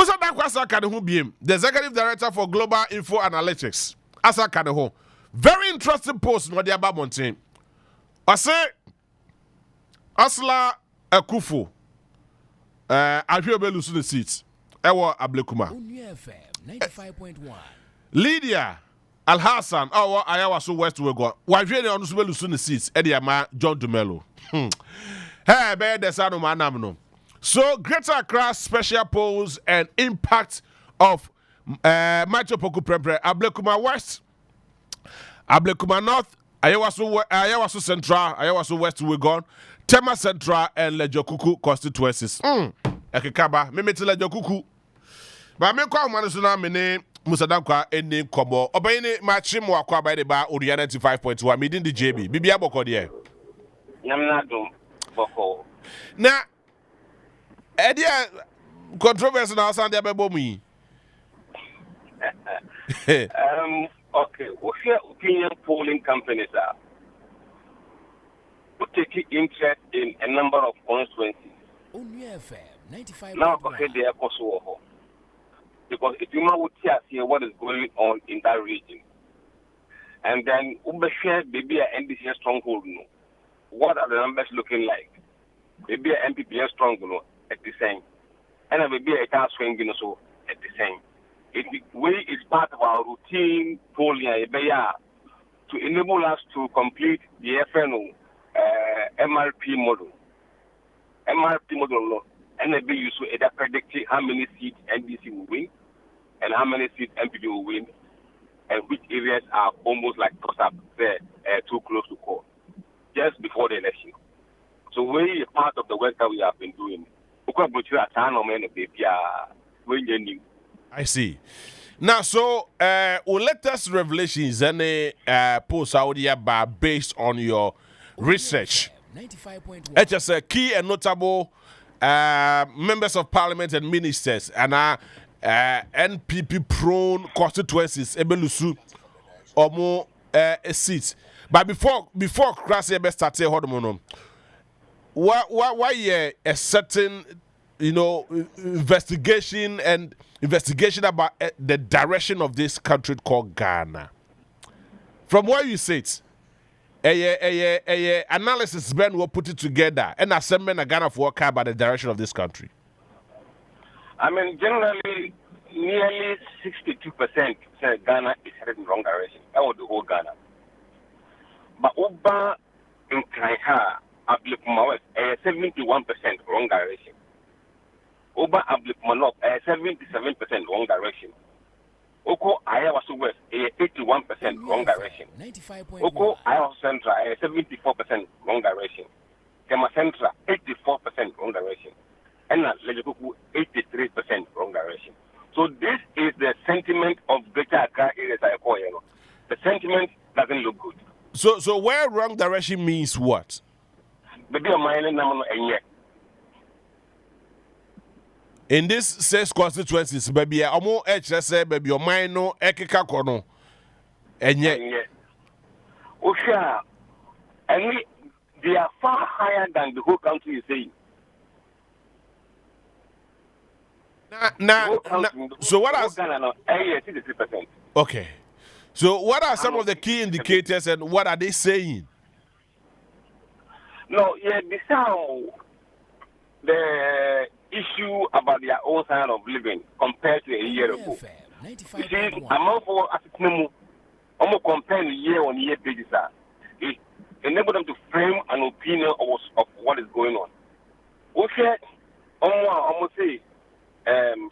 Mussa Dankwah Asakaneho BM, the Executive Director for Global InfoAnalytics. Asakaneho. Very interesting post no dia ba mountain. Ase Asla Akufo Ahwebelu the seats. Ewo Ablekuma. Onua FM 95.1. Lydia Alhassan our Ayawaso West we go. Wahwe ne onu so belu the seats. Edi ama John Dumelo. Hey, be the sanu manam no. So, Greater Accra Special Polls and impact of Mathew Opoku Prempeh, Ayawaso West, Ayawaso North, Ayawaso Central, Ayawaso West we gone, Tema Central and Lejokuku constituencies. Ekekaba, me meti Lejokuku. Ba me kwa manusuna mene Mussa Dankwah eni kobo. Obayini machi mo akwa by the bar Uriya 95.1 midin the JB. Bibi aboko there. Namna dum boko. Na Edia controversy now sound there bebo mu. Okay, what's your opinion polling companies are who take interest in a number of constituencies? Onua FM 95.1. Now okay they are Kosovo. Because if you know what is going on in that region, and then share maybe an NDC stronghold, no. What are the numbers looking like? Maybe an MPP strong, no. At the same, and maybe a car swing so at the same. It is part of our routine polling to enable us to complete the FNO MRP model. MRP model, and maybe you should either predict how many seats NDC will win and how many seats MPP will win, and which areas are almost like toss up there, too close to call, just before the election. So we are part of the work that we have been doing. I see. Now, so latest revelations and post out here based on your research. 95.1. It's just a key and notable members of parliament and ministers and NPP prone constituencies ebelusu or more seats. But before Crass started hold why a certain investigation about the direction of this country called Ghana. From where you sit, a analysis Ben will put it together and assemble a Ghana for work about the direction of this country. I mean, generally, nearly 62% say Ghana is headed in the wrong direction. That was the whole Ghana. But over in Kaiha, West, 71% wrong direction. Over North, 77% wrong direction. Oko Ayawaso West, 81% wrong direction. 95.1. Oko Ayawaso Central, 74% wrong direction. Tema Central, 84% wrong direction. And Lejokuku, 83% wrong direction. So this is the sentiment of Greater Accra areas I call. The sentiment doesn't look good. So where wrong direction means what? Maybe a minor number and yet. In this 6 constituencies, baby, I'm more HSA, baby, your mind no ekeka kono. And yet, Osha, and they are far higher than the whole country is saying. So what are 63%. Okay. So what are some of the key indicators and what are they saying? No, yeah, this how the issue about their own standard of living compared to a year ago. You see, among for Asitnemu, almost comparing year-on-year basis, it enabled them to frame an opinion of what is going on. Okay, almost say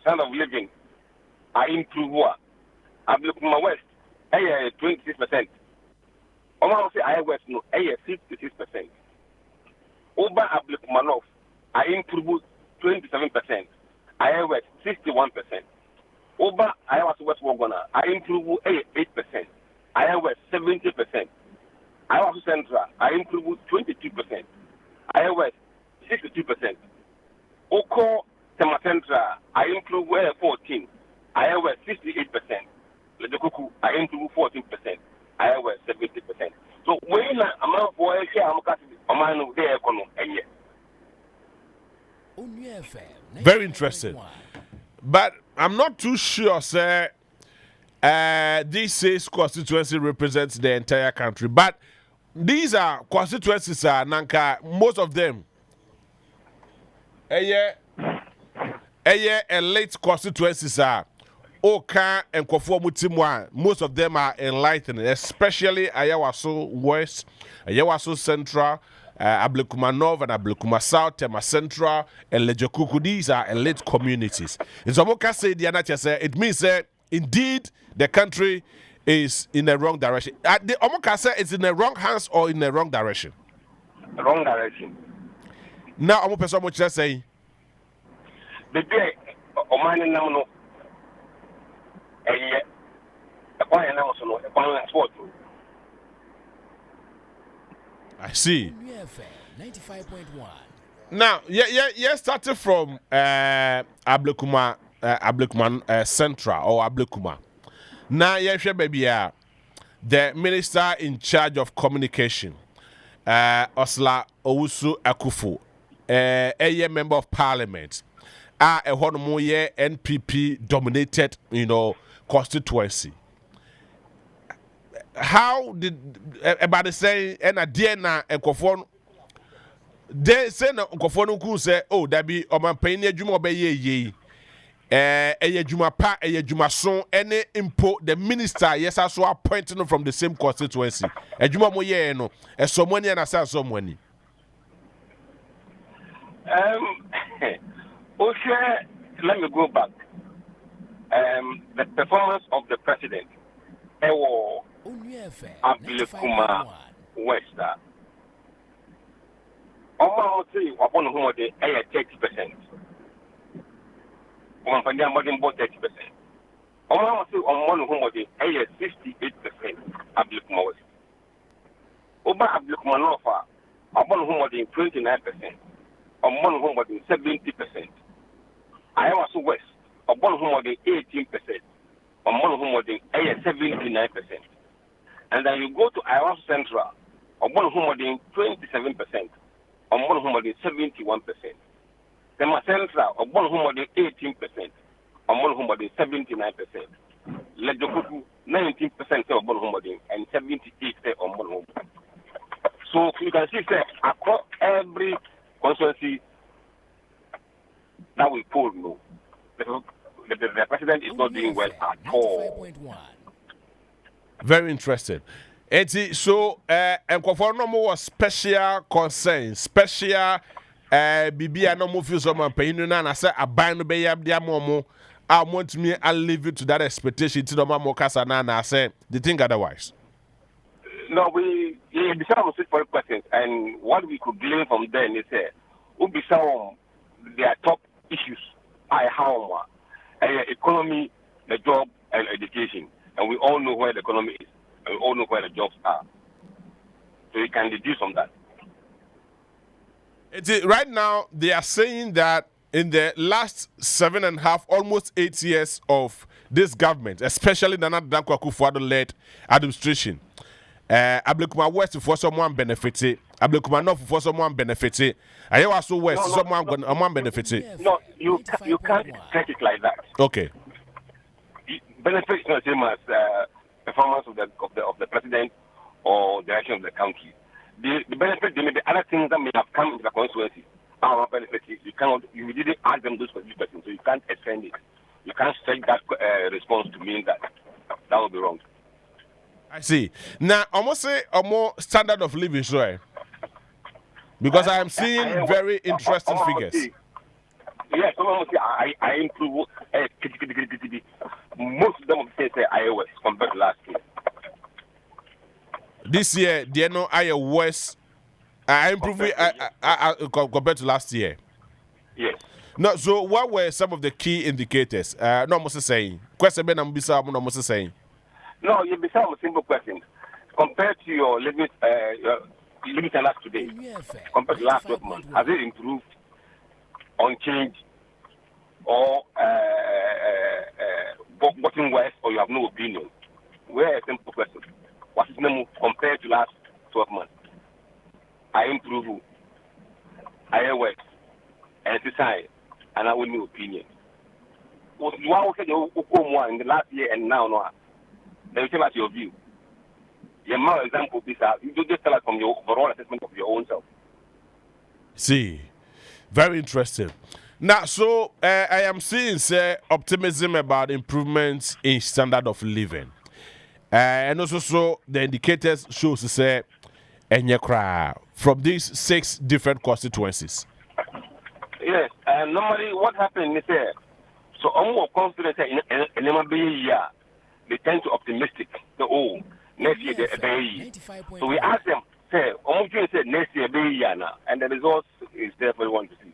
standard of living are improved. Mussa West, 26%. Almost say Ayawaso West, no, 56%. Over Mussa North, I improved 27%. Ayawaso West, 61%. Over Ayawaso West Wagona, I improved 8%. Ayawaso West, 70%. Ayawaso Central, I improved 22%. Ayawaso West, 62%. Oko Tema Central, I improved 14%. Ayawaso West, 68%. Lejokuku, I improved 14%. Ayawaso West, 70%. So when I'm for a share, I'm going to there a year. Onua FM Very interesting. But I'm not too sure, sir. This says constituency represents the entire country, but these are constituencies, Nanka, most of them. Elite constituencies are Oka and Kofomu Timwa. Most of them are enlightened, especially Ayawaso West, Ayawaso Central, Ablekuma North and Ablekuma South, Tema Central, and Lejokuku. These are elite communities. In Zamoka said, it means that indeed the country is in the wrong direction. The Omoka said it's in the wrong hands or in the wrong direction. Wrong direction. Now, I'm going to say, the day Oman now no, I see. Onua FM 95.1. Now, starting from Ablekuma Central or Ablekuma. Now, baby, the minister in charge of communication, Osla Owusu Akufo, a member of parliament, a NPP dominated, constituency. How did about the say and a DNA and Kofon? They say no Kofon who say, oh, that be Oman Payne Juma Bay ye. Juma pa Juma son any import the minister yes I saw appointing from the same constituency Juma moye no someone and I saw someone okay, let me go back. The performance of the president Onua FM Ablekuma 95.1. West Oma say upon whom they 30%. On Panya Modern bought 30%. Oma say on one whom they 68% Ablekuma West. Oba Ablekuma North upon whom they 29%. On one whom they 70%. Ayawaso West upon whom they 18%. On one whom they 79%. And then you go to Ayawaso Central upon whom they 27%. On one whom they 71%. Tema Central upon whom they 18%. On one whom they 79%. Lejokuku 19% upon whom they and 78% on one whom. So you can see that across every constituency that we poll, no, the president is not doing well at all. 95.1. very interesting. So and no more special concern, special Bibia no more feel some pain and I say a bind be up their momo. I want me I'll leave it to that expectation to the mamo casana I say the thing otherwise. No, we decided to for questions, and what we could glean from them is who be some their top issues I how economy, the job, and education, and we all know where the economy is, and we all know where the jobs are. So you can deduce from that. Right now, they are saying that in the last 7.5, almost 8 years of this government, especially the Mussa Dankwah led administration, Ablekuma West for someone benefited, Ablekuma North for someone benefited, Ayawaso West someone benefited. No, you can't take it like that. Okay. Benefit is not the same as performance of the president or direction of the country. The benefit, there may be other things that may have come into the constituency. Our benefit is you didn't ask them those questions, so you can't extend it. You can't stretch that response to mean that. That would be wrong. I see. Now, almost say a more standard of living, sure. Because I am seeing very interesting figures. Yes, I improve. Most of them will say Ayawaso West compared to last year. This year, they know Ayawaso West. I improve compared to last year. Yes. No, so what were some of the key indicators? No, Musa saying. Question Ben Ambisa, no Musa saying. No, you be some simple question. Compared to your limit last today, compared to last 12 months, has it improved, unchanged, or gotten worse, or you have no opinion? Where a simple question. What is the compared to last 12 months? I improve, I work, and decide, and I will no opinion. you are okay in the last year and now, no. Then you tell us your view. Your more example is that you just tell us from your overall assessment of your own self. See, very interesting. Now, so I am seeing optimism about improvements in standard of living, and also so the indicators shows say from these 6 different constituencies. Yes, and normally what happens is so I'm more confident in year. They tend to optimistic. So next year they so we ask them, say, next year now, and the results is there for everyone to see.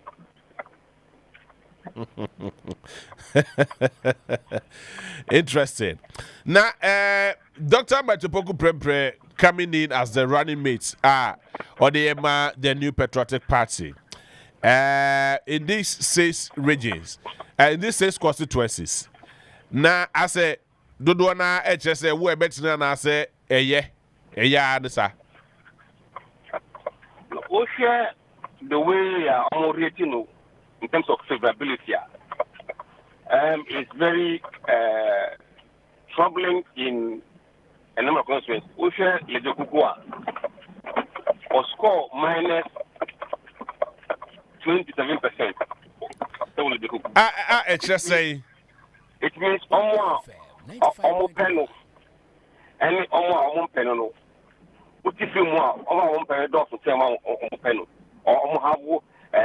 Interesting. Now, Dr. Mathew Opoku Prempeh coming in as the running mates or the new Patriotic Party in these 6 regions, in these 6 constituencies. Now, I say, Dodo na HSA, who better na say, answer. We share the way I'm rating in terms of favorability. It's very troubling in a number of constituencies. We share Lejokuwa or score minus 27%. HSA. It means almost panel. Any almost panel. What if you want almost panel to tell me panel or almost have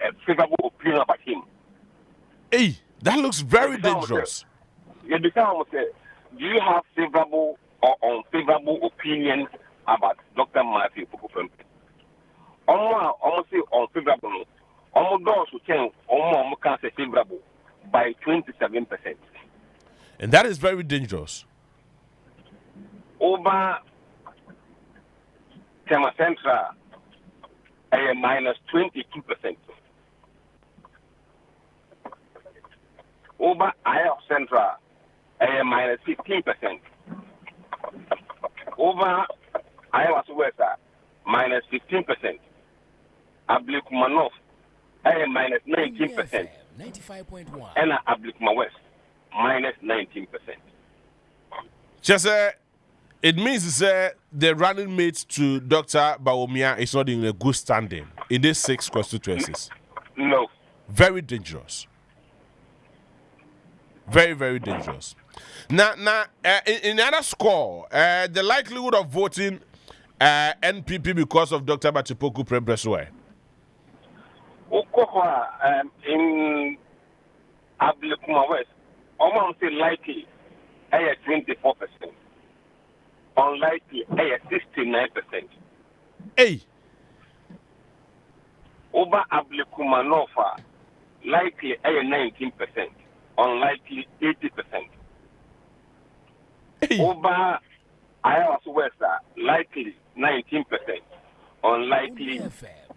a favorable opinion about him? Hey, that looks very dangerous. You become say, do you have favorable or unfavorable opinion about Dr. Mathew Opoku Prempeh? Almost say unfavorable. Almost those who can almost can say favorable by 27%. And that is very dangerous. Over Tema Central, minus 22%. Over Ayawaso Central, minus 15%. Over Ayawaso West, minus 15%. Ablikuma North, minus 19%. 95.1. And Ablikuma West, minus 19%. Just it means the running mate to Dr. Bawumia is not in a good standing in these 6 constituencies. No. Very dangerous. Very, very dangerous. Now, in another score, the likelihood of voting NPP because of Dr. Mathew Opoku Prempeh. In Ablikuma West, almost likely, 24%. Unlikely, 69%. Hey. Over Ablikuma North, likely, 19%. Unlikely, 80%. Hey. Over Ayawaso West, likely, 19%. Unlikely,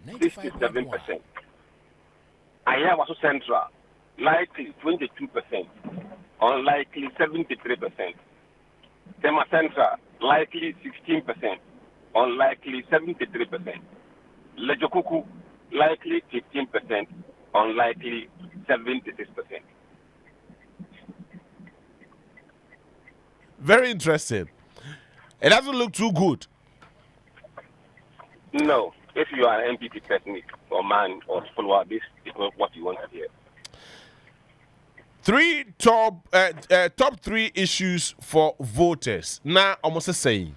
67%. Ayawaso Central, likely, 22%. Unlikely, 73%. Tema Central, likely 16%, unlikely 73%. Lejokuku, likely 15%, unlikely 76%. Very interesting. It doesn't look too good. No, if you are an MPP person or man or follower, this is not what you want to hear. Top 3 issues for voters. Now, almost saying.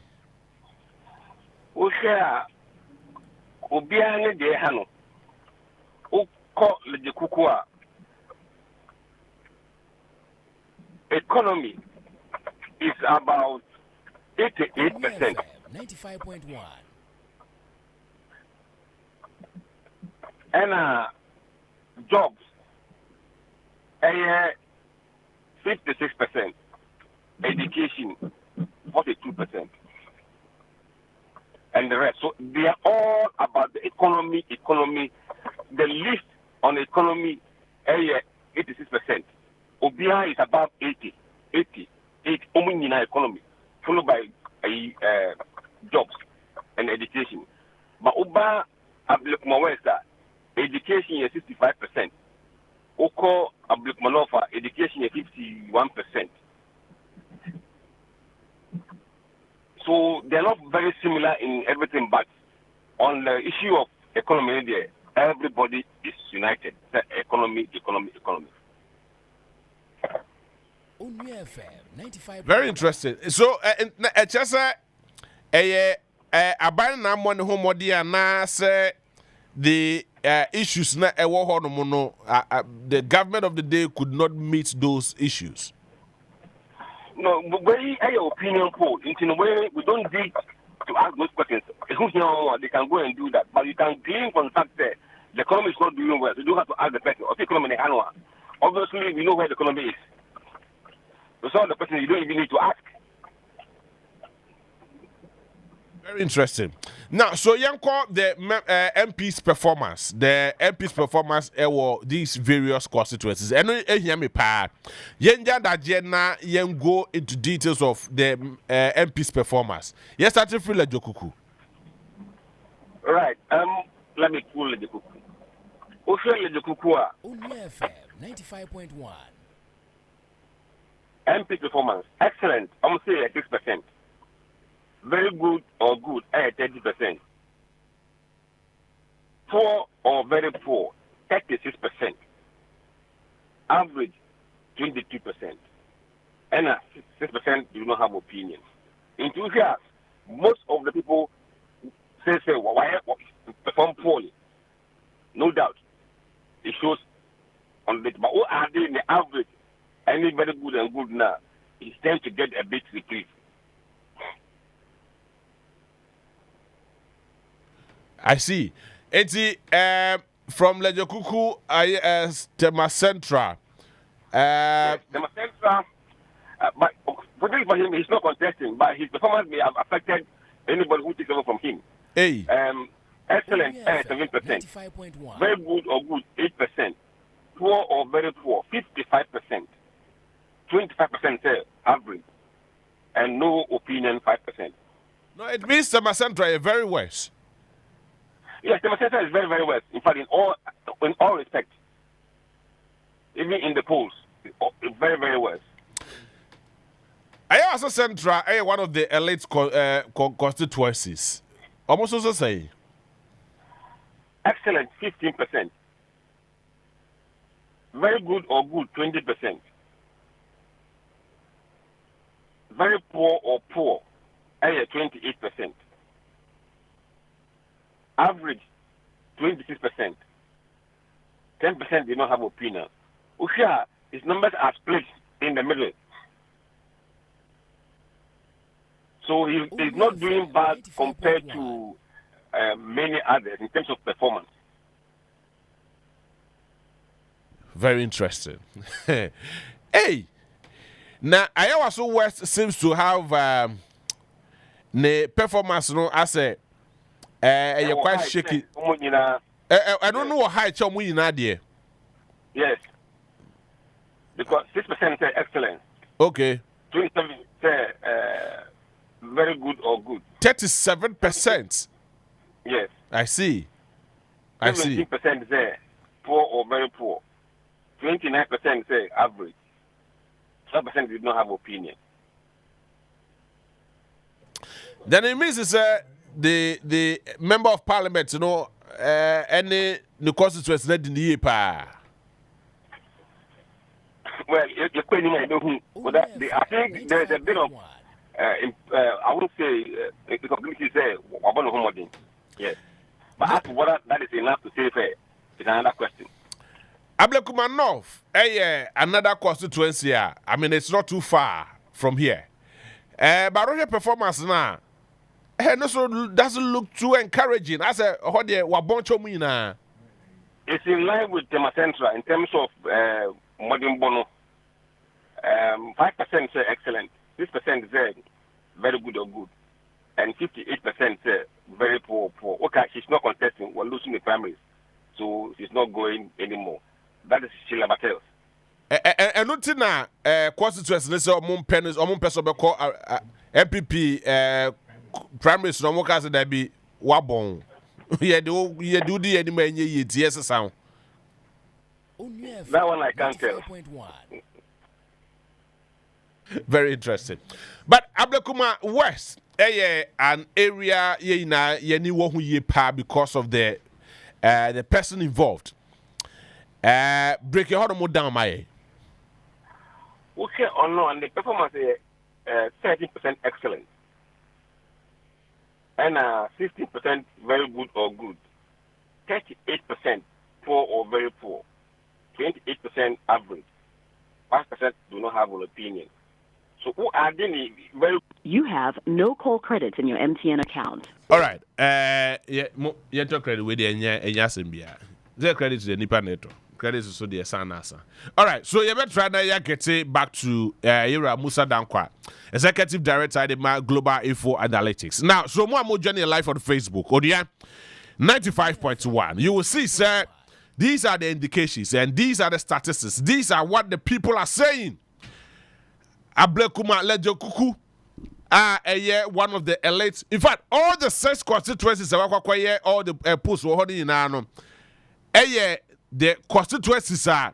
We share Obiane de Hano. Oko Lejokuku. Economy is about 88%. 95.1. And jobs, 56%. Education, 42%. And the rest. So they are all about the economy. The list on economy, 86%. Obia is about 80. Only in our economy, followed by jobs and education. But Oba Ablikuma West, education is 65%. Oko Ablikmanofa, education is 51%. So they're not very similar in everything, but on the issue of economy, there, everybody is united. The economy. Onua FM 95. Very interesting. So, just aban na mo ne ho modi ana say the issues na ewo ho no no the government of the day could not meet those issues. No, but we have your opinion poll. In a way, we don't need to ask those questions. They can go and do that. But you can glean from the fact that the economy is not doing well. You don't have to ask the person, what's the economy in Anua? Obviously, we know where the economy is. So some of the questions you don't even need to ask. Very interesting. Now, so Yanko, the MP's performance, these various constituencies. And hear me, pa. Yenja da jena go into details of the MP's performance. Yes, starting from Lejokuku. Right. Let me pull Lejokuku. Officially, Lejokuku. Onua FM 95.1. MP performance excellent. I'm saying 6%. Very good or good, 30%. Poor or very poor, 36%. Average, 22%. And 6% do not have opinion. In 2 years, most of the people say, why perform poorly? No doubt. It shows on the, but what are they in the average? Any very good and good now, it's time to get a bit reprieve. I see. It's from Lejokuku, Tema Central. Yes, Tema Central, but fortunately for him, he's not contesting, but his performance may have affected anybody who takes over from him. Hey. Excellent, 7%. Very good or good, 8%. Poor or very poor, 55%. 25% average. And no opinion, 5%. No, it means Tema Central is very worse. Yes, the Central is very, very well. In fact, in all respects, even in the polls, very, very well. Ayawaso Central is one of the elite constituencies. Almost also say. Excellent, 15%. Very good or good, 20%. Very poor or poor, 28%. Average, 26%. 10% do not have opinion. Usha, his numbers are split in the middle. So he's not doing bad compared to many others in terms of performance. Very interesting. Hey, now Ayawaso West seems to have the performance, as a you're quite shaky. I don't know what high chum we in idea. Yes. Because 6% say excellent. Okay. 27 say very good or good. 37%. Yes. I see. 17% say poor or very poor. 29% say average. 12% did not have opinion. Then it means it's the member of parliament, any the constituency not in the year. Well, you're quite I think there's a bit of, I wouldn't say, the community say, yes. But as to whether that is enough to say fair, it's another question. Ablekuma North, another constituency. I mean, it's not too far from here. But your performance now, doesn't look too encouraging. I said, it's in line with Tema Central in terms of modern bono. 5% say excellent, 6% say very good or good, and 58% say very poor. Okay, she's not contesting. We're losing the primaries, so she's not going anymore. That is Sheila Battles. And nothing now, constituency, let's say, among person call MPP primaries, no more case that be wabon. You do the enemy, yes, sound. That one I can't tell. Very interesting. But Ablekuma West, an area because of the person involved. Break your heart more down, my. Okay, or no, and the performance is 30% excellent, and 60% very good or good, 38% poor or very poor, 28% average, 5% do not have an opinion. So who are they very? You have no call credits in your MTN account. All right. Yeah, credit with the Sambia. The credit to the Nipa Neto. Credit to so the Sanasa. All right. So you better try now get back to Mussa Dankwah, Executive Director at the Global InfoAnalytics. Now, so more journey live on Facebook. Odia 95.1. You will see, sir, these are the indications and these are the statistics. These are what the people are saying. Ablekuma Lejokuku one of the elites. In fact, all the 6 constituencies all the posts were holding in the constituencies are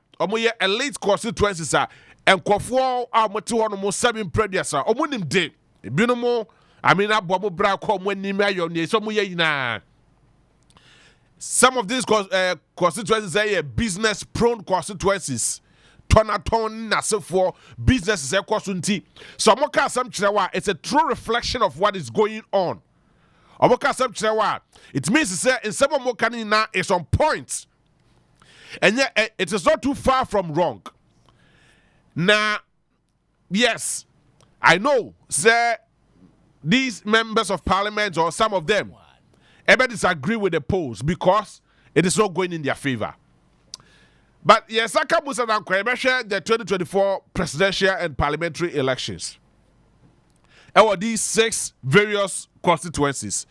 elite constituencies are and Kofo are Matuano 7 previous are omunim de binomo I mean abomo bra kom when ni mayo some of these constituencies are business prone constituencies. For businesses so it's a true reflection of what is going on. It means to say in some more canina is on point, and yet it is not too far from wrong. Now, yes, I know, sir, these members of parliament or some of them ever disagree with the polls because it is not going in their favor. But yes, Mussa Dankwah, the 2024 presidential and parliamentary elections. Or these 6 various constituencies.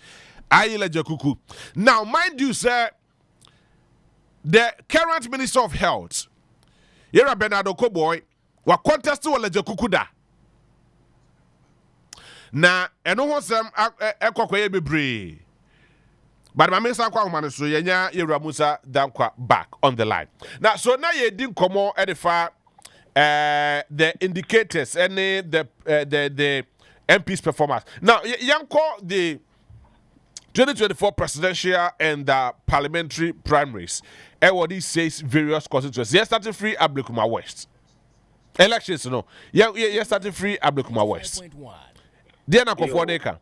Now, mind you, sir, the current Minister of Health, Yera Bernardo Koboy, was contesting with Lejokukuda. Now, and no one some Ekwakweye. But my minister so yenya Mussa Dankwah back on the line. Now, so now you didn't come on edify the indicators and the MP's performance. Now, Yanko the 2024 presidential and parliamentary primaries. What these 6 various constituencies. Yes, starting free Ablekuma West. Elections, no. Yes, starting free Ablekuma West. Dear Nako Foneka.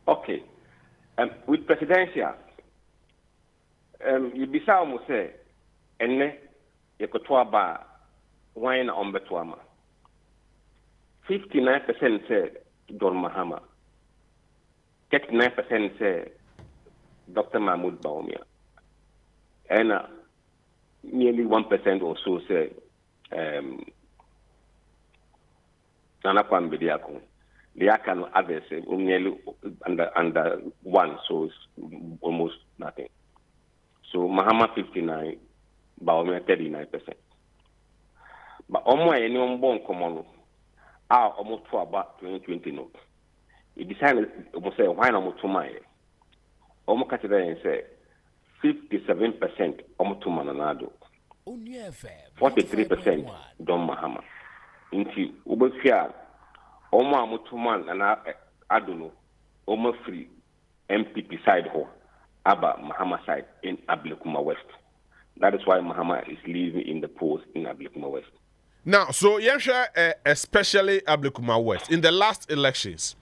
Okay. With presidential, you be almost say, and you could ba wine on Betuama. 59% say Don Mahama. 39% say Dr. Mahmoud Baumia. And nearly 1% or so say Nana Kwambediako. The Akan others nearly under 1, so it's almost nothing. So Mahama 59, Baumia 39%. But anyone born common are almost for about 2020 no. It decided almost say why not to my almost cut it and say 57% almost to Mananado. 43% Don Mahama. Into Ubefia. Oma Mutuman and I don't know, Oma free MPP side ho, Abba Mahama side in Ablekuma West. That is why Mahama is leaving in the polls in Ablekuma West. Now, so Yensha, especially Ablekuma West, in the last elections,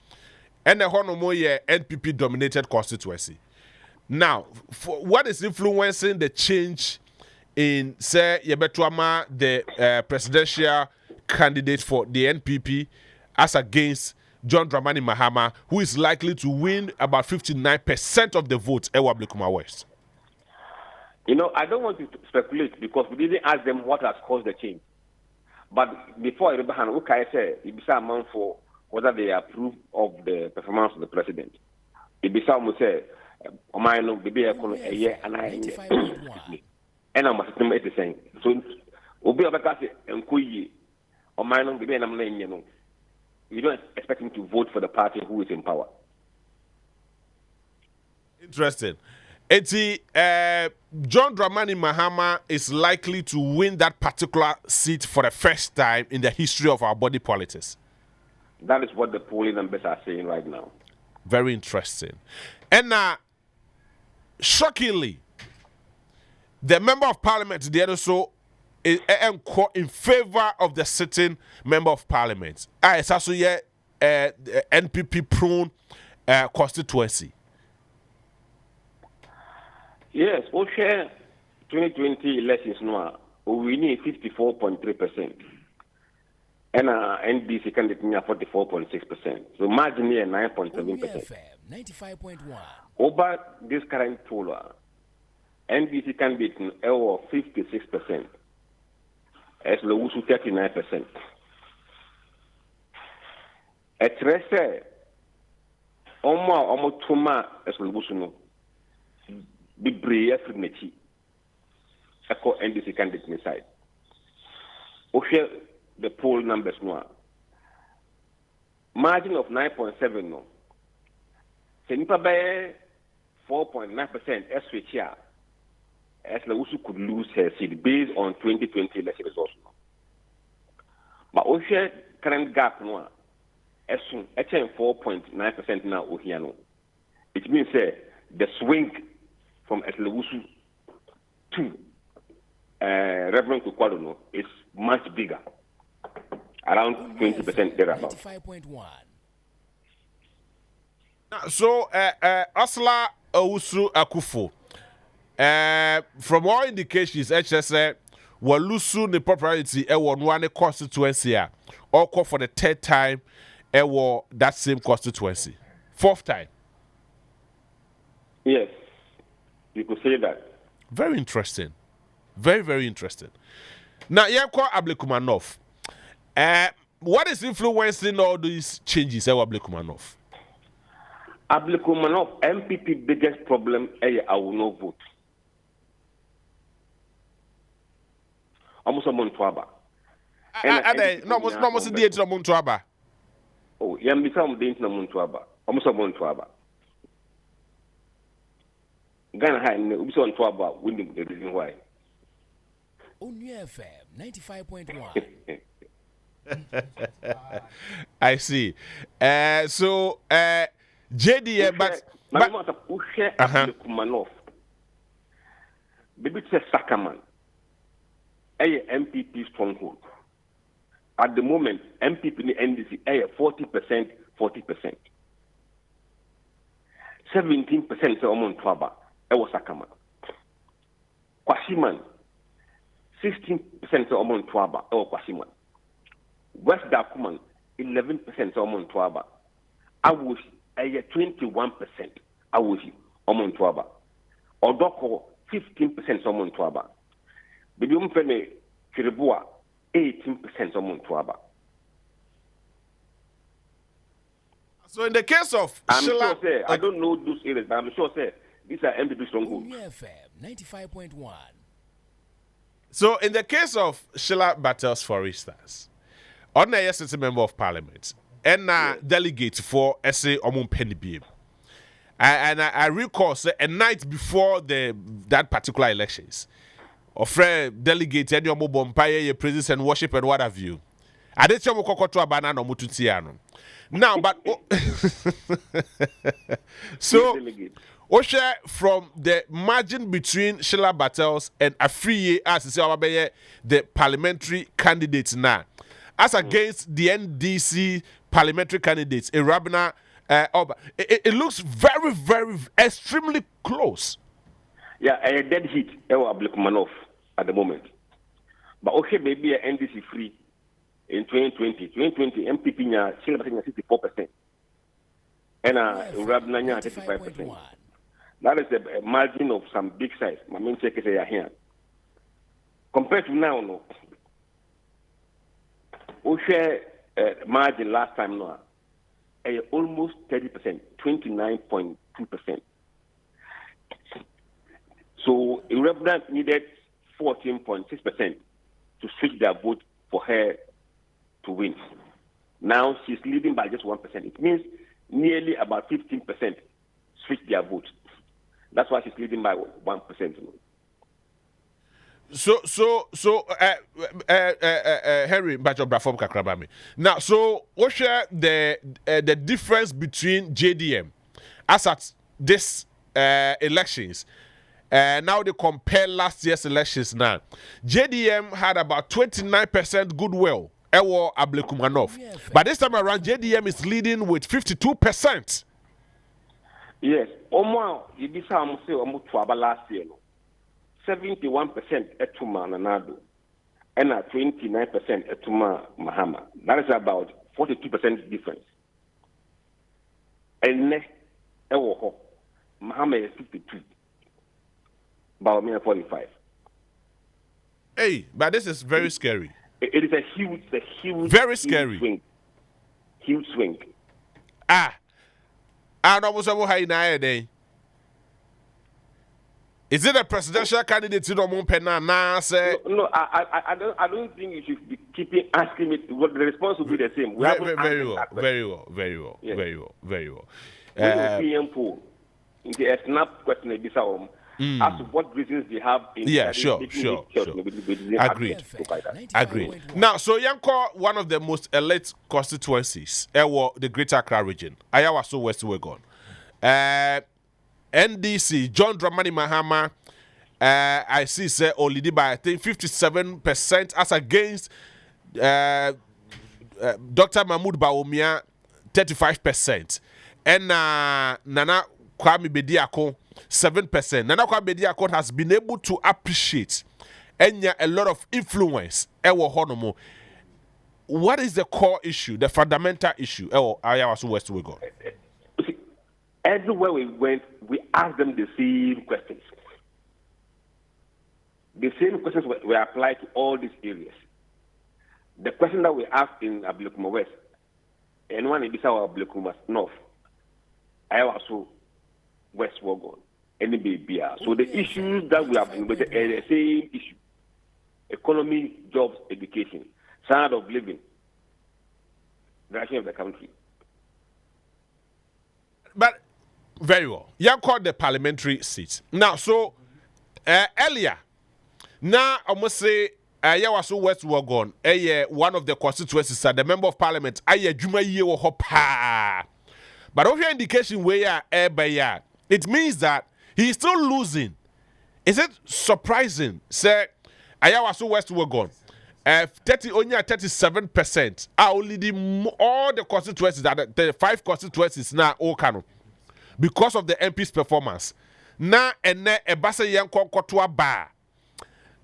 and the Honomoye NPP dominated constituency. Now, what is influencing the change in, say, Yebetuama, the presidential candidate for the NPP? As against John Dramani Mahama, who is likely to win about 59% of the votes at Ablekuma West. You know, I don't want to speculate because we didn't ask them what has caused the change. But before Ibrahim, I said, Ibisa man for whether they approve of the performance of the president. Ibisa will say, "Omaino, baby, a year and I and I'm saying so. Obi Abakase and Kuyi, Omaino, baby, and I'm saying, you know. You don't expect him to vote for the party who is in power. Interesting. John Dramani Mahama is likely to win that particular seat for the first time in the history of our body politics. That is what the polling numbers are saying right now. Very interesting. And shockingly, the member of parliament, the other so, is in favor of the sitting member of parliament. It's also NPP prone constituency. Yes, we share 2020 elections now. We need 54.3%. And NDC candidate 44.6%. So margin here 9.7%. 95.1. Over this current poll, NDC candidate over 56%. As Lewusu 39%. At rest, almost 2 months as Lewusu no. Be brave for me. Echo NDC candidate inside. Okay, the poll numbers now. Margin of 9.7 no. Senipa by 4.9% as switch here. As Lewusu could lose her seat based on 2020 election results. But okay, current gap no. As soon as 4.9% now Ohiano. It means the swing from Eslewusu to Reverend Kukwadono is much bigger, around 20% thereabout. 95.1. So, Asla Owusu Akufo, from all indications, HSA will lose the propriety one constituency or call for the third time that same constituency. Fourth time. Yes. You could say that. Very interesting. Very, very interesting. Now, Yako Ablekumanov. What is influencing all these changes, Ablekumanov? Ablekumanov, MPP biggest problem, I will not vote. Almost a month to Aba. No, most date to Montuaba. Oh, Yambisa date to Montuaba. Almost a month to Aba. Ghana High, we saw on Twaba winning the reason why. Onua FM 95.1. I see. So, JD, but Kumanov. Baby says Sakaman, a MPP stronghold. At the moment, MPP in the NDC, 40%, 40%. 17% on Twaba. Ewo Sakama. Kwasiman, 16% Omon Twaba, Ewo Kwasiman. West Dakuman, 11% Omon Twaba. Awushi, 21% Awushi, Omon Twaba. Odoko, 15% Omon Twaba. Bibium Fene, Kiribua, 18% Omon Twaba. So in the case of Sheila, I don't know those areas, but I'm sure these are MPP strongholds. Onua FM 95.1. So in the case of Sheila Battles, for instance, on a city member of parliament and delegate for SA Omon Penny Beam. And I recall a night before that particular elections, of delegate any omo bompire, your presence and worship and what have you. I didn't tell you to a banana mututiano. Now, but so Osha from the margin between Sheila Battles and Afriye as the parliamentary candidates now, as against the NDC parliamentary candidates, Irabna, it looks very, very, extremely close. Yeah, a dead heat, Ewa Ablekumanov at the moment. But okay, maybe a NDC free in 2020. 2020, MPP nya Sheila Battles 64%. And Irabna nya 35%. That is a margin of some big size. My main check is here. Compared to now, no. We share margin last time now. Almost 30%, 29.2%. So Irabna needed 14.6% to switch their vote for her to win. Now she's leading by just 1%. It means nearly about 15% switch their vote. That's why she's leading by 1%. So, Henry, but your platform kakrabami. Now, so what share the difference between JDM as at this elections? Now they compare last year's elections. Now, JDM had about 29% goodwill. Ewo Ablekumanov, but this time around, JDM is leading with 52%. Yes, Onua, you be some say almost last year. 71% etuma nanado, and 29% etuma Mahama. That is about 42% difference. And next, Mahama is 52, Baumia 45. Hey, but this is very scary. It is a huge, very scary. Huge swing. I don't know how you know. Is it a presidential candidate? No, I don't think you should be keeping asking me. What the response will be the same. Very well. PM poll. A snap question as to what reasons they have. Sure. Agreed. Now, so Yanko, one of the most elite constituencies, the Greater Accra region, Ayawaso West, Wegon. NDC, John Dramani Mahama, I see, say, only by, I think, 57% as against Dr. Mahmoud Bawumia, 35%. And Nana Kwame Bediako, 7%. Nana Kwame Bediako has been able to appreciate and a lot of influence. What is the core issue, the fundamental issue? Ayawaso West we go. Everywhere we went, we asked them the same questions. The same questions were applied to all these areas. The question that we asked in Ablekuma West, and one in Bissau Ablekuma North, Ayawaso West Wogon, any baby. So the issues that we have been with are the same issue: economy, jobs, education, standard of living, direction of the country. But very well. You called the parliamentary seats. Now, so earlier, now I must say, Ayawaso West Wagon, one of the constituencies, the member of parliament, Juma Yewo Hopa. But of your indication where it means that he is still losing. Is it surprising? Say Ayawaso West Wagon, 37% are only all the constituencies that the 5 constituencies now all canon. Because of the MP's performance. Na ene ebasa yanko kotwa ba.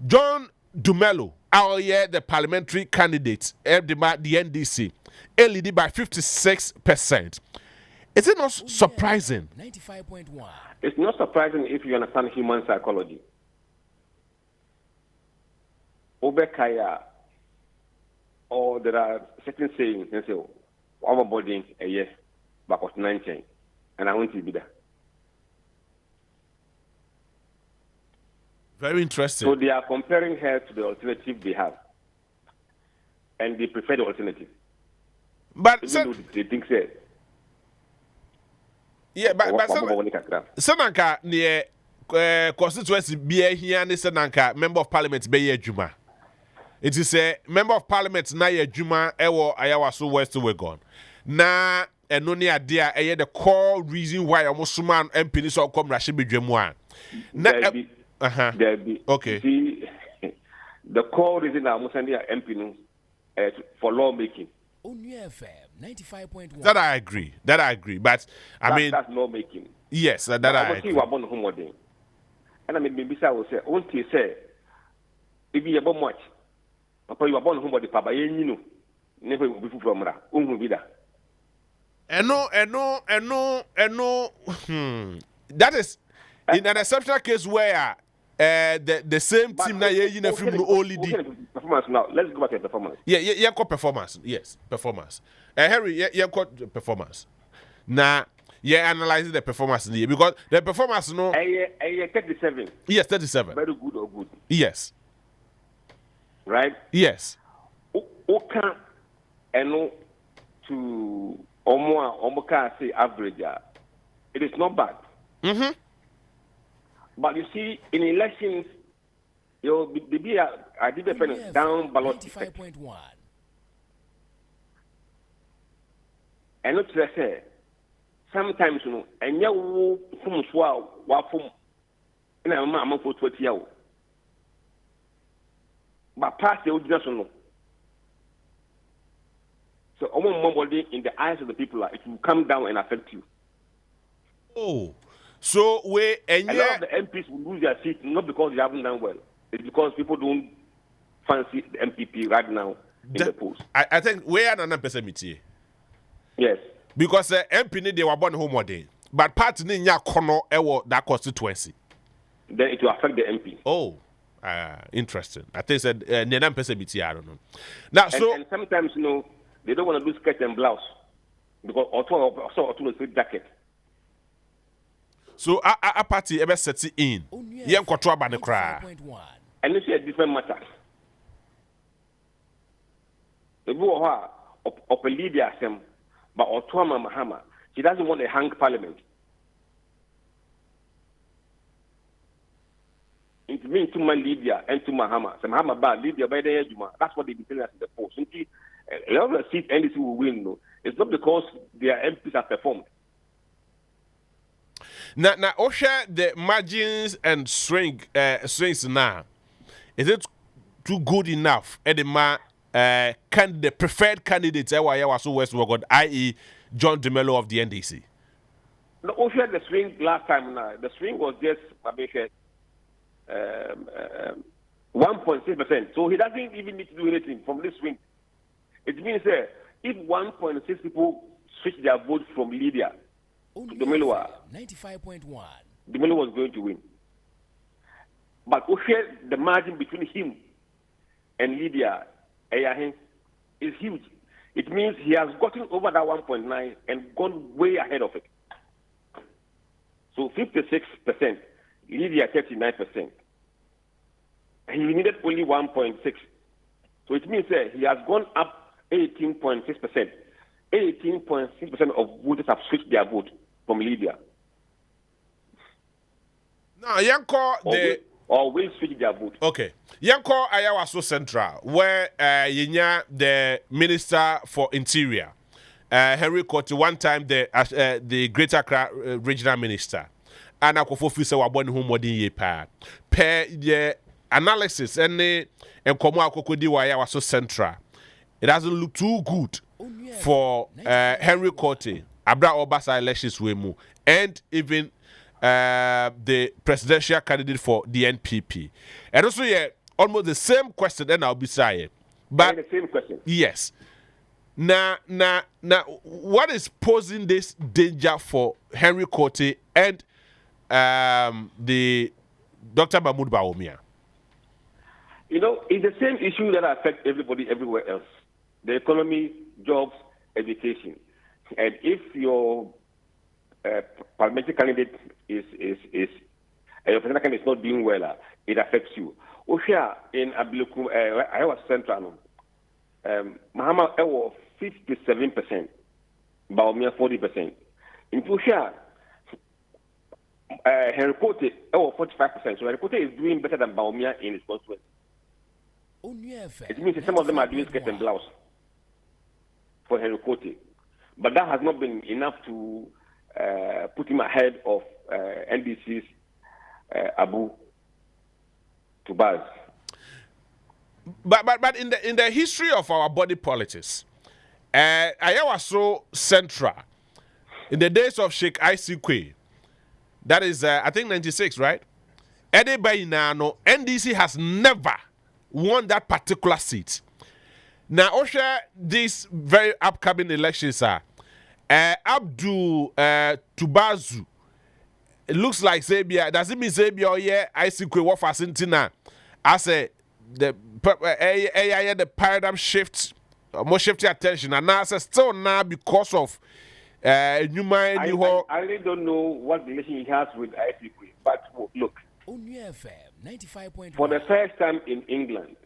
John Dumelo, the parliamentary candidate, the NDC, leading by 56%. Is it not surprising? 95.1. It's not surprising if you understand human psychology. Obekaya, or there are certain sayings, they say, our body a year, back of 19. And I want to be there. Very interesting. So they are comparing her to the alternative they have. And they prefer the alternative. But they think so. Yeah, but Senanka near constituency be here and Senanka member of parliament be Juma. It is a member of parliament na ye Juma ewo Ayawaso West we gone. Na and no near dear the core reason why almost man MP so come Rashid Bidwemwa. There be. Okay. See, the core reason I'm sending MP for lawmaking. Onua FM 95.1. That I agree. But I mean that's lawmaking. Yes, that I agree. And I mean maybe I will say, won't you say if you about much, Papa you are born home the Papa you know never will be from Ra. No. That is in an exceptional case where the same team now in a film only performance now. Let's go back to performance. Yeah, performance. Yes, performance. Harry, performance. Now, analyzing the performance because the performance 37. Yes, 37. Very good or good. Yes. Right? Yes. Okay, and to Omoka say average. It is not bad. Mm-hmm. But you see, in elections, you'll be a different down ballot effect. 95.1. And not to say, sometimes, you know, and you from swell, wafum, and I'm among for 20 years. But past the original. So, almost in the eyes of the people, it will come down and affect you. Oh, so a lot of the MPs will lose their seats not because they haven't done well. It's because people don't fancy the MPP right now in the polls. I think we are not percent. Yes. Because MP they were born home day, but party ni nya kono ewo that constituency. Then it will affect the MP. Oh, interesting. I think said near percent. I don't know. Now, and sometimes you know they don't want to do skirt and blouse because also a jacket. So a party ever set it in. Yen kwatwa ba ne kra. And it's a different matter. The boy of a leader assem, but Onua Mahama, she doesn't want a hang parliament. It means to my Lydia and to Mahama. Some Mahama bad Lydia by the Ejuma. That's what they be telling us in the polls. A lot of the seats NDC will win. No, it's not because their MPs have performed. Now, Osha, the margins and swings now, is it too good enough? Edema, the preferred candidates, Ayawaso West, were got, i.e., John DeMello of the NDC. No, Osha, the swing last time now, the swing was just 1.6%. So he doesn't even need to do anything from this swing. It means if 1.6 people switch their vote from Lydia to DeMello, 95.1. DeMello was going to win. But the margin between him and Lydia is huge. It means he has gotten over that 1.9 and gone way ahead of it. So 56%, Lydia 39%. He needed only 1.6. So it means he has gone up 18.6%. 18.6% of voters have switched their vote from Lydia. Now, Yanko, or will switch their vote. Okay. Yanko Ayawaso Central, where the Minister for Interior, Henry Cote, one time the Greater Accra Regional Minister, and Akofofisa were born home modern year per the analysis and Komo Akokodi Ayawaso Central. It doesn't look too good for Henry Cote, Abra Obasa elections wemu, and even the presidential candidate for the NPP. And also, almost the same question then I'll be saying. But the same question. Yes. Now, what is posing this danger for Henry Cote and the Dr. Mahmoud Bawumia? You know, it's the same issue that affects everybody everywhere else. The economy, jobs, education. And if your parliamentary candidate your presidential candidate is not doing well, it affects you. Osha in Ayawaso Central, Mahama Ewo 57%, Bawumia 40%. In Osha, Henry Cote Ewo 45%. So Henry Cote is doing better than Bawumia in his constituency. It means some of them are doing skirt and blouse for Henry Cote. But that has not been enough to put him ahead of NDC's Abu Tubaz. But in the history of our body politics, Ayawaso Central, in the days of Sheikh Isikwe, that is I think 96, right? Anybody now, NDC has never won that particular seat. Now, Osha, these very upcoming elections are Abdul Tubazu. It looks like Zabia. Does it mean Zabia or I see what Fasintina? I say the paradigm shift, more shifting attention, and now I say still now because of new mind. I really don't know what relation he has with ICQ, but look. Onua FM 95.1. For the first time in England,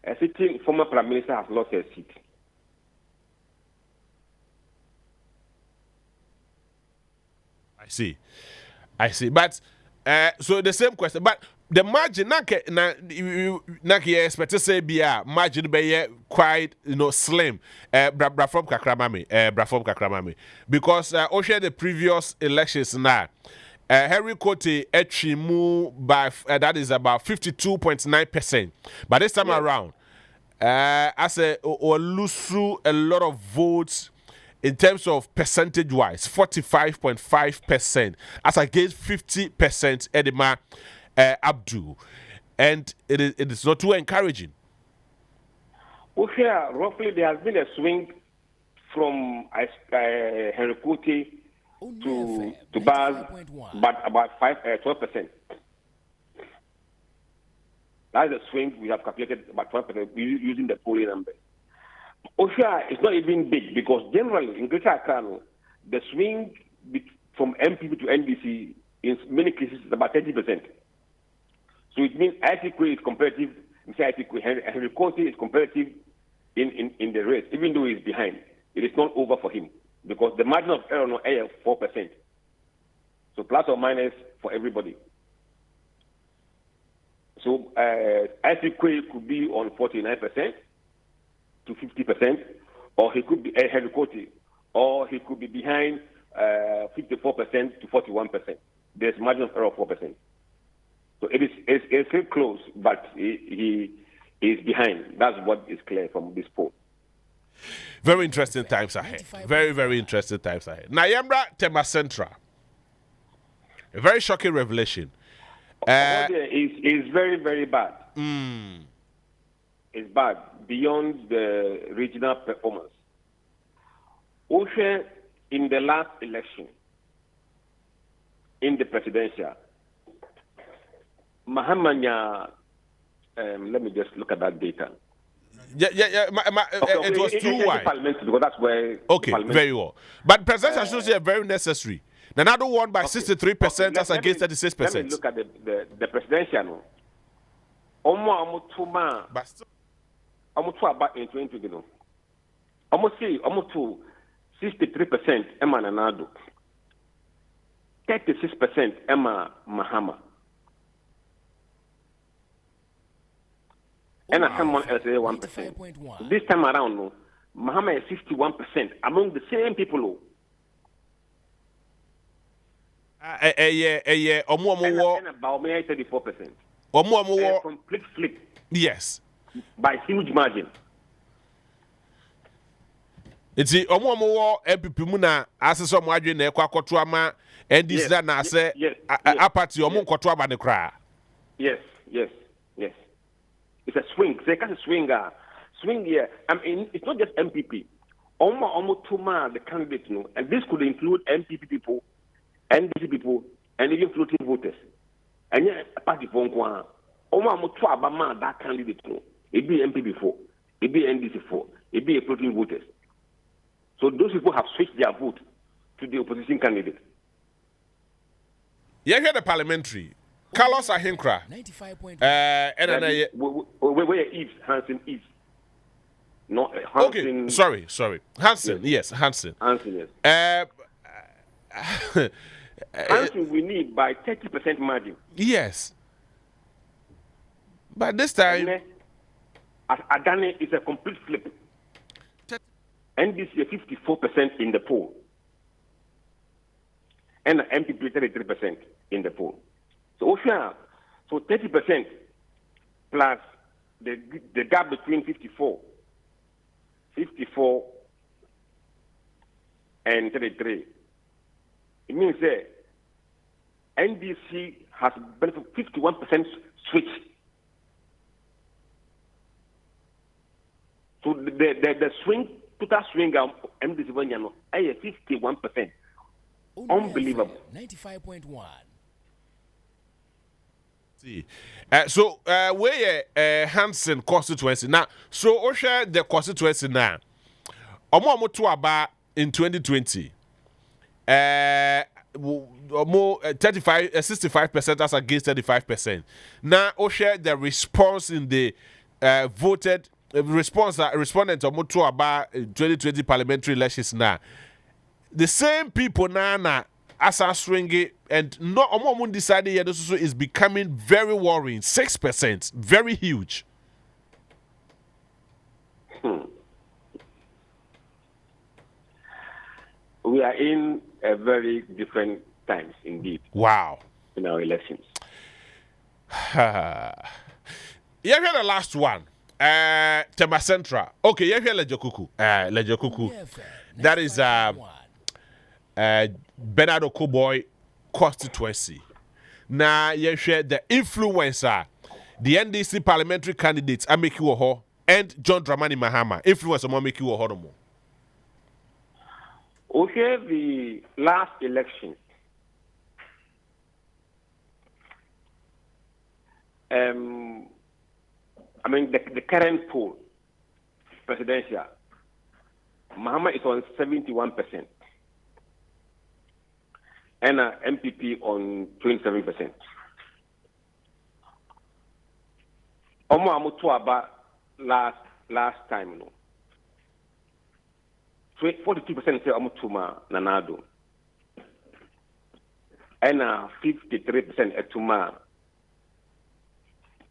a sitting former prime minister has lost her seat. I see. But So the same question, but the margin na expect to say be margin be quite slim. Bra from Kakramami, because share the previous elections now. Henry Kote Echimu by that is about 52.9%. But this time around, I say or lose through a lot of votes. In terms of percentage-wise, 45.5% as against 50% Edema Abdu, and it is not too encouraging. Well, here, roughly, there has been a swing from Henry Kote to Baz, but about 12%. That's the swing we have calculated about 12% using the polling number. Osha is not even big because generally in Greater Accra, the swing from MPP to NDC in many cases is about 30%. So it means Ayawaso is competitive. Henry Kote is competitive in the race, even though he's behind. It is not over for him because the margin of error no is 4%. So plus or minus for everybody. So Ayawaso could be on 49%. To 50%, or he could be Henry Kote, or he could be behind 54% to 41%. There's margin of error of 4%. So it's very close, but he is behind. That's what is clear from this poll. Very interesting times ahead. Very, very interesting times ahead. Nayambra Tema Central. A very shocking revelation. It's very, very bad. It's bad beyond the regional performance. Also, in the last election, in the presidential, Mahamanya, let me just look at that data. It was too wide. Because that's where. Okay, very well. But presidential should say very necessary. Another one by 63% as against 36%. Let me look at the presidential. But still. Almost about in 2020. Almost 63% Emma Nanado, 36% Emma Mahama, and someone else 1%. This time around, no, Mahama is 61% among the same people. And about 34%. A complete flip. Yes. By huge margin. It's omo MPP mu na asese omo adwe na ekwa koto ama NDC na ase apati omo koto aba ne kra. Yes. It's a swing. Say can swing here. I mean it's not just MPP. Omo tuma the candidates no, and this could include MPP people, NDC people, and even floating voters. And yeah, party for nkwa. Omo to abama that candidate no. It be MPP 4, it be NDC 4, it be a floating voters. So those people have switched their vote to the opposition candidate. You hear the parliamentary. Carlos Ahinkra. 95.1. Where is Hansen is? No, Hansen. Okay, sorry. Hansen, yes. Hansen, yes. Hansen we need by 30% margin. Yes. But this time... Adane is a complete flip. NDC 54% in the poll. And MPP 33% in the poll. So 30% plus the gap between 54 and 33. It means that NDC has benefit 51% switch. So the swing, total swing of MDC Vanyano, is 51%. Unbelievable. 95.1. See, so where Hansen constituency now? So share the constituency now. Omo to aba in 2020. More 65% as against 35%. Now share the response in the voted. Respondents of Mutuaba 2020 parliamentary elections now. The same people now asa swing and no omo decided yet so is becoming very worrying. 6%, very huge. We are in a very different times indeed. Wow. In our elections. Yeah, here's the last one. Tema Central. Okay, yeah, here Lejokuku. Lejokuku. That is Bernard Okoboy Constituency. Now, you share the influencer, the NDC parliamentary candidates, Ameki Woho, and John Dramani Mahama. Influencer, Ameki Woho. Okay, the last election, I mean, the current poll, presidential, Mahama is on 71%, and MPP on 27%. Omo amutuaba last time, no. 42% say amutuma nanado, and 53% etuma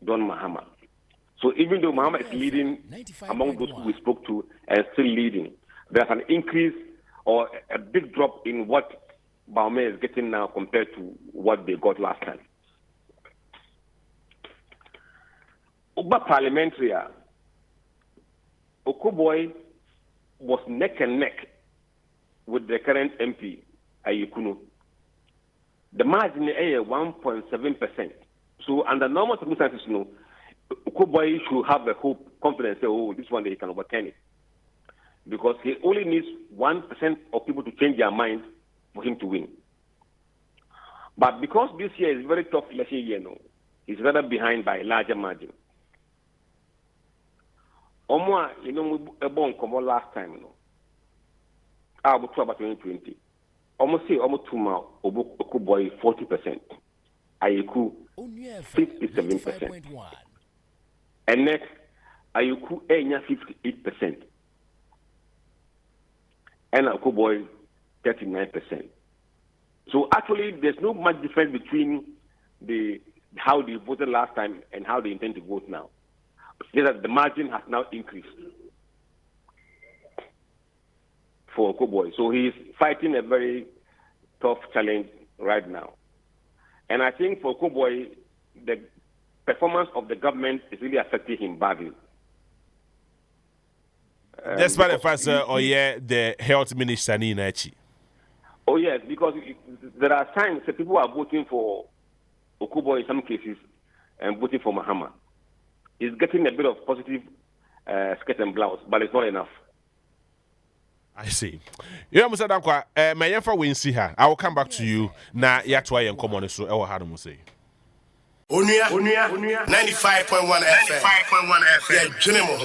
Don Mahama. So even though Mahama is leading among those who we spoke to and still leading, there's an increase or a big drop in what Baume is getting now compared to what they got last time. Uba parliamentary, Okoboy was neck and neck with the current MP, Ayikuno. The margin is 1.7%. So under normal circumstances, you know, Okoboy should have the hope, confidence, say, oh, this one day he can overturn it. Because he only needs 1% of people to change their mind for him to win. But because this year is a very tough election year, no, he's rather behind by a larger margin. Onua, you know, we born come last time, you know. About 2020. Almost say almost 2 months, Okoboy 40%. Ayeku 57%. And next, Ayeku 58%. And Okoboy 39%. So actually, there's no much difference between how they voted last time and how they intend to vote now. The margin has now increased for Okoboy. So he's fighting a very tough challenge right now. And I think for Okoboy, the performance of the government is really affecting him badly. Despite the fact that the health minister Ninachi. Oh yes, because there are times that people are voting for Okoboy in some cases and voting for Mahama. He's getting a bit of positive skirt and blouse, but it's not enough. I see. You know, Mussa Dankwah, my yefa we see her. I will come back to you. Na yatwa yen come on so I will have them say. Onua 95.1 FM. Yeah, Junimo.